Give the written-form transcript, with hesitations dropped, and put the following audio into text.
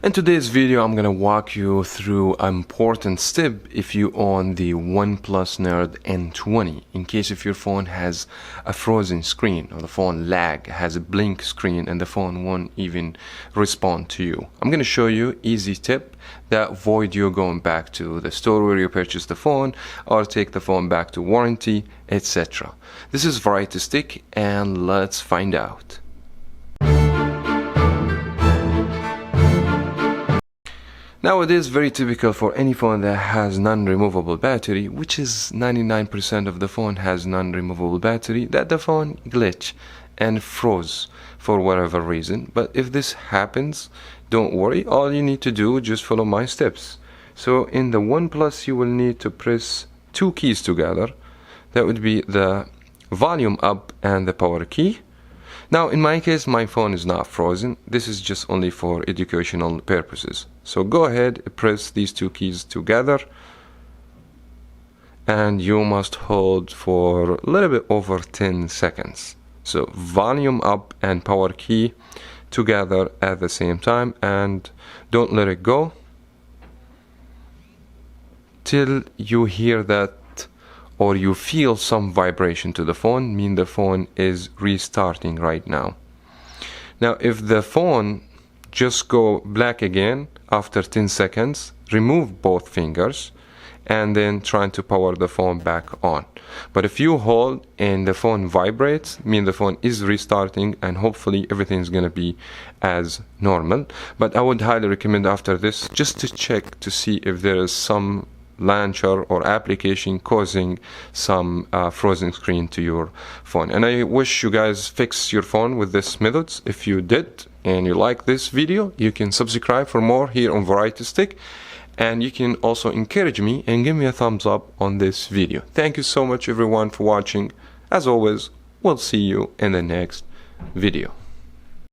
In today's video, I'm gonna walk you through an important step if you own the OnePlus Nerd N20. In case if your phone has a frozen screen or the phone has a blink screen and the phone won't even respond to you. I'm gonna show you easy tip that avoid you going back to the store where you purchased the phone or take the phone back to warranty, etc. This is Variety Stick and let's find out. Now it is very typical for any phone that has non-removable battery, which is 99% of the phone has non-removable battery, that the phone glitch and froze for whatever reason. But if this happens, don't worry, all you need to do just follow my steps. So in the OnePlus you will need to press two keys together. That would be the volume up and the power key. Now in my case my phone is not frozen, this is just only for educational purposes. So go ahead, press these two keys together and you must hold for a little bit over 10 seconds. So volume up and power key together at the same time and don't let it go till you hear that or you feel some vibration to the phone, mean the phone is restarting right now. Now if the phone just go black again after 10 seconds, remove both fingers and then try to power the phone back on. But if you hold and the phone vibrates, mean the phone is restarting and hopefully everything's gonna be as normal. But I would highly recommend after this just to check to see if there is some launcher or application causing some frozen screen to your phone. And I wish you guys fix your phone with this methods. If you did and you like this video, you can subscribe for more here on Variety Stick, and you can also encourage me and give me a thumbs up on this video. Thank you so much everyone for watching. As always, we'll see you in the next video.